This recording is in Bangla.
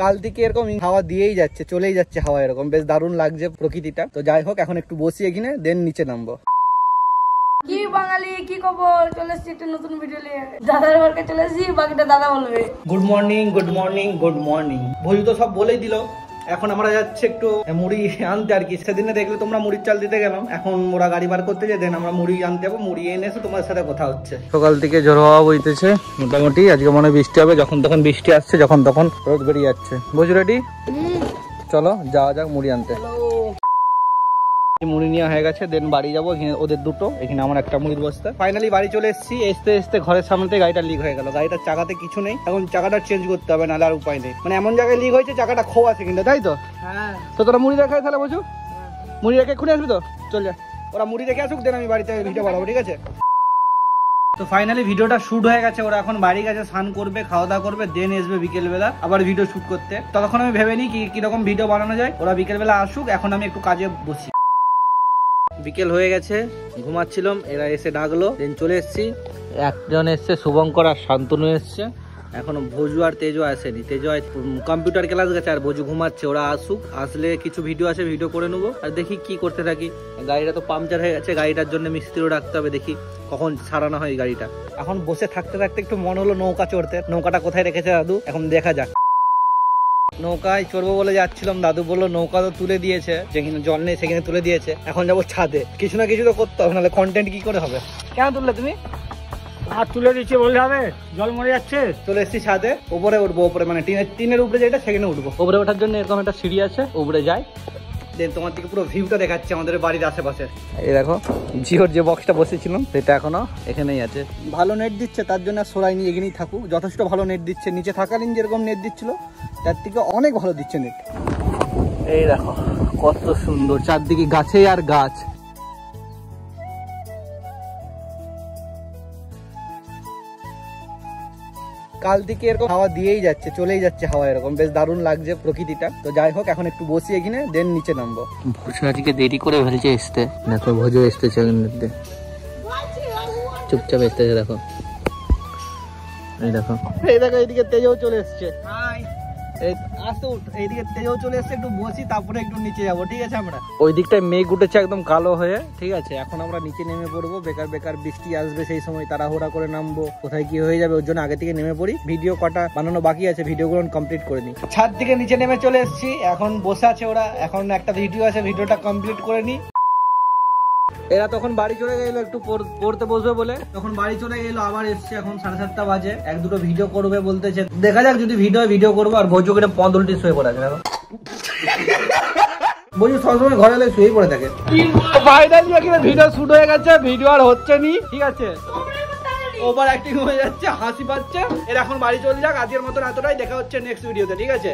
কাল থেকে এরকম হাওয়া দিয়েই যাচ্ছে, চলেই যাচ্ছে হাওয়া, এরকম বেশ দারুণ লাগছে প্রকৃতিটা। তো যাই হোক, এখন একটু বসি এখানে, দেন নিচে নামবো। কি বাঙালি, কি খবর? চলে এসেছি একটা নতুন ভিডিও নিয়ে। দাদার বাড়িতে চলে এসেছি, বাকিটা দাদা বলবে। Good morning, good morning, good morning. Bhuju তো সব বলেই দিল। এখন আমরা যাচ্ছি একটু মুড়ি আনতে আর কি। সেদিনে দেখলে তোমরা মুড়ির চাল দিতে গেলাম, এখন ওরা গাড়ি বার করতে যায়, দেন আমরা মুড়ি আনতে যাবো। মুড়ি এনে এসে তোমার সাথে কথা হচ্ছে। সকাল থেকে ঝড় হাওয়া বইতেছে মোটামুটি, আজকে মনে হয় বৃষ্টি হবে। যখন তখন বৃষ্টি আসছে, যখন তখন রোদ বেরিয়ে যাচ্ছে। বুঝু রেডি? চলো যাওয়া যাক মুড়ি আনতে। মুড়ি নেওয়া হয়ে গেছে, দেন বাড়ি যাবো। ওদের দুটো, এখানে আমার একটা মুড়ির বস্তা। ফাইনালি বাড়ি চলে এসেছি। এসতে ঘরের সামনে গাড়িটা লিক হয়ে গেল। গাড়িটার চাকাতে কিছু নেই, এখন চাকাটা চেঞ্জ করতে হবে, নাহলে আর উপায় নেই। মানে এমন জায়গায় লিক হয়েছে, চাকাটা খোয়া আছে কিন্তু, তাই তো? হ্যাঁ। তো তোরা মুড়ি দেখায় তাহলে বুঝু, মুড়ি রেখে খুলে আসবি তো? চল যা, ওরা মুড়ি রেখে আসুক, দেন আমি বাড়িতে ভিডিও বানাবো, ঠিক আছে? তো ফাইনালি ভিডিওটা শুট হয়ে গেছে। ওরা এখন বাড়ি গেছে, স্নান করবে, খাওয়া দাওয়া করবে, দেন আসবে বিকেলবেলা আবার ভিডিও শুট করতে। ততক্ষণ আমি ভেবে নিই কিরকম ভিডিও বানানো যায়। ওরা বিকেলবেলা আসুক, এখন আমি একটু কাজে বসি। বিকেল হয়ে গেছে, ঘুমাচ্ছিলাম, এরা এসে ডাকলো, দেন চলে এসেছি। একজন এসছে শুভঙ্কর আর শান্তনু এসছে। এখনো ভোজু আর তেজও আসেনি। তেজো কম্পিউটার ক্লাস গেছে আর ভোজু ঘুমাচ্ছে। ওরা আসুক, আসলে কিছু ভিডিও আছে, ভিডিও করে নেবো। আর দেখি কি করতে থাকি। গাড়িটা তো পাংচার হয়ে গেছে, গাড়িটার জন্য মিস্ত্রিও রাখতে হবে, দেখি কখন সারানো হয় গাড়িটা। এখন বসে থাকতে থাকতে একটু মনে হলো নৌকা চড়তে। নৌকাটা কোথায় রেখেছে দাদু, এখন দেখা যাক। নৌকায় চড়বো বলে যাচ্ছিলাম, দাদু বললো নৌকা তো তুলে দিয়েছে, যেখানে জল নেই সেখানে তুলে দিয়েছে। এখন যাবো ছাদে, কিছু না কিছু তো করতে হবে, নাহলে কন্টেন্ট কি করে হবে। কেন তুললে তুমি? আর তুলে দিচ্ছে বললে হবে, জল মরে যাচ্ছে। চলে এসেছি ছাদে, উপরে উঠবো। উপরে মানে টিনের উপরে যেটা, সেখানে উঠবো। উপরে ওঠার জন্য এরকম একটা সিঁড়ি আছে, উপরে যাই। দেন তোমার থেকে পুরো ভিউটা দেখাচ্ছে আমাদের বাড়ির আশেপাশে। এই দেখো, জিওর যে বক্সটা বসেছিলাম সেটা এখনো এখানেই আছে। ভালো নেট দিচ্ছে, তার জন্য সরাইনি, এখানেই থাকুক। যথেষ্ট ভালো নেট দিচ্ছে। নিচে থাকালীন যেরকম নেট দিচ্ছিল, তার থেকে অনেক ভালো দিচ্ছে নেট। এই দেখো কত সুন্দর, চারদিকে গাছে আর গাছ। কাল থেকে এরকম হাওয়া দিয়েই যাচ্ছে, চলেই যাচ্ছে হাওয়া, এরকম বেশ দারুণ লাগছে প্রকৃতিটা। তো যাই হোক, এখন একটু বসি এখানে, দেন নিচে নামবো। ভোজু আজকে দেরি করে ফেলছে আসতে। দেখো ভোজু এসতেছে, চুপচাপ এসতেছে। দেখো এই দেখো, এই দেখো এইদিকে তেজও চলে এসছে। আসতে উঠ, এইদিকে তেজও চলে এসছে। একটু বসি, তারপরে একটু নিচে যাবো, ঠিক আছে? আমরা ওই দিকটায় মেঘ উঠেছে একদম কালো হয়ে, ঠিক আছে? এখন আমরা নিচে নেমে পড়বো। বেকার বেকার বৃষ্টি আসবে, সেই সময় তাড়াহুড়া করে নামবো, কোথায় কি হয়ে যাবে, ওর জন্য আগে থেকে নেমে পড়ি। ভিডিও কটা বানানো বাকি আছে, ভিডিওগুলো কমপ্লিট করে নিই। ছাদ থেকে নিচে নেমে চলে এসেছি, এখন বসে আছে ওরা। এখন একটা ভিডিও আছে, ভিডিওটা কমপ্লিট করে নিই। এরা তখন বাড়ি চলে গেল একটু পড়তে বসবে বলে, তখন বাড়ি চলে গেল। আবার এসছে, এখন 7:30 বাজে। এক দুটো ভিডিও করবে বলতেছে, দেখা যাক। যদি ভিডিও করবো। আর ভোজু করে পদ উল্টি শুয়ে পড়ে আছে। দেখো ভোজু সবসময় ঘরে এলে শুয়েই পড়ে থাকে। ফাইনালি এখানে ভিডিও শুট হয়ে গেছে, ভিডিও আর হচ্ছে নি, ঠিক আছে? ওভার অ্যাক্টিং হয়ে যাচ্ছে, হাসি পাচ্ছে। এর এখন বাড়ি চলে যাক। আজকের মতন এতটাই, দেখা হচ্ছে নেক্সট ভিডিওতে, ঠিক আছে?